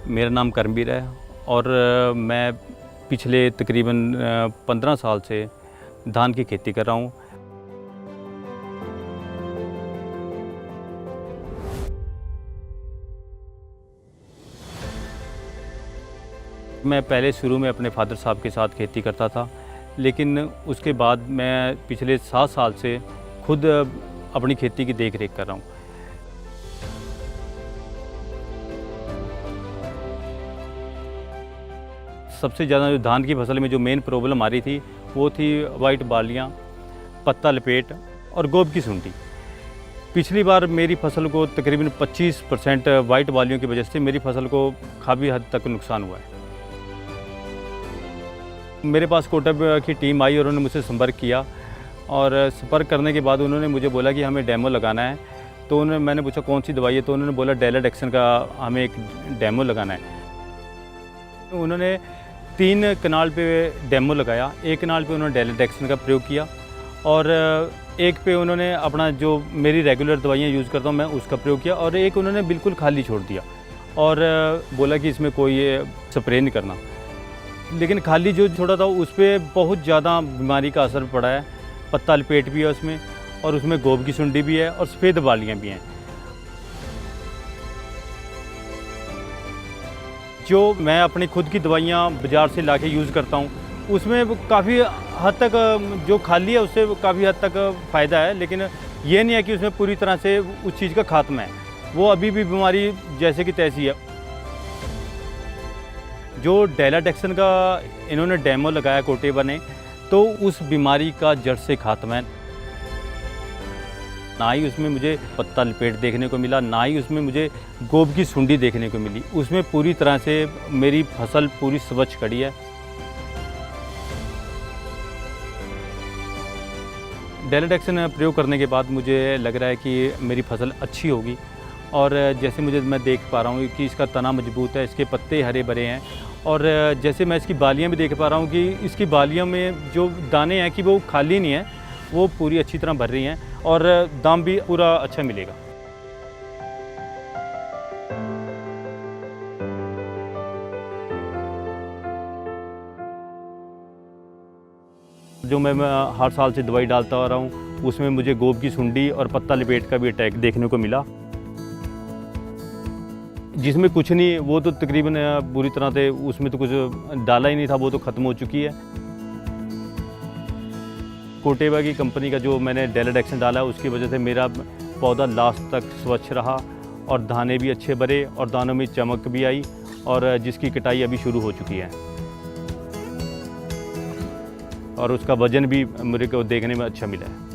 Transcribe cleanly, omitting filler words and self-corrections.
मेरा नाम करमवीर है और मैं पिछले तकरीबन 15 साल से धान की खेती कर रहा हूँ। मैं पहले शुरू में अपने फादर साहब के साथ खेती करता था, लेकिन उसके बाद मैं पिछले 7 साल से खुद अपनी खेती की देख रेख कर रहा हूँ। सबसे ज़्यादा जो धान की फसल में जो मेन प्रॉब्लम आ रही थी वो थी वाइट बालियाँ, पत्ता लपेट और गोब की सुंडी। पिछली बार मेरी फसल को तकरीबन 25% वाइट बालियों की वजह से मेरी फसल को काफ़ी हद तक नुकसान हुआ है। मेरे पास कोटक की टीम आई और उन्होंने मुझसे संपर्क किया और संपर्क करने के बाद उन्होंने मुझे बोला कि हमें डेमो लगाना है। तो मैंने पूछा कौन सी दवाई है, तो उन्होंने बोला डेलाडेक्सन का हमें एक डेमो लगाना है। तो उन्होंने 3 कनाल पे डेमो लगाया। एक कनाल पे उन्होंने डेलाडेक्सन का प्रयोग किया और एक पे उन्होंने अपना जो मेरी रेगुलर दवाइयाँ यूज़ करता हूँ मैं उसका प्रयोग किया और एक उन्होंने बिल्कुल खाली छोड़ दिया और बोला कि इसमें कोई स्प्रे नहीं करना। लेकिन खाली जो छोड़ा था उस पर बहुत ज़्यादा बीमारी का असर पड़ा है। पत्ता लपेट भी है उसमें और उसमें गोब की सुंडी भी है और सफ़ेद बालियाँ भी हैं। जो मैं अपनी खुद की दवाइयाँ बाज़ार से लाके यूज़ करता हूँ उसमें काफ़ी हद तक जो खाली है उससे काफ़ी हद तक फ़ायदा है, लेकिन ये नहीं है कि उसमें पूरी तरह से उस चीज़ का खात्मा है। वो अभी भी बीमारी जैसे कि तैसी है। जो डेलाडेक्सन का इन्होंने डेमो लगाया कोटेबा ने, तो उस बीमारी का जड़ से खात्मा है। ना ही उसमें मुझे पत्ता लपेट देखने को मिला, ना ही उसमें मुझे गोब की सुंडी देखने को मिली। उसमें पूरी तरह से मेरी फसल पूरी स्वच्छ खड़ी है। डेलाडेक्सन प्रयोग करने के बाद मुझे लग रहा है कि मेरी फसल अच्छी होगी और जैसे मैं देख पा रहा हूँ कि इसका तना मजबूत है, इसके पत्ते हरे भरे हैं और जैसे मैं इसकी बालियाँ भी देख पा रहा हूँ कि इसकी बालियों में जो दाने हैं कि वो खाली नहीं है, वो पूरी अच्छी तरह भर रही हैं और दाम भी पूरा अच्छा मिलेगा। जो मैं हर साल से दवाई डालता आ रहा हूँ उसमें मुझे गोब की सुंडी और पत्ता लपेट का भी अटैक देखने को मिला। जिसमें कुछ नहीं, वो तो तकरीबन बुरी तरह से उसमें तो कुछ डाला ही नहीं था, वो तो ख़त्म हो चुकी है। कोटेबा की कंपनी का जो मैंने डेलाडेक्सन डाला उसकी वजह से मेरा पौधा लास्ट तक स्वच्छ रहा और दाने भी अच्छे भरे और दानों में चमक भी आई और जिसकी कटाई अभी शुरू हो चुकी है और उसका वज़न भी मेरे को देखने में अच्छा मिला है।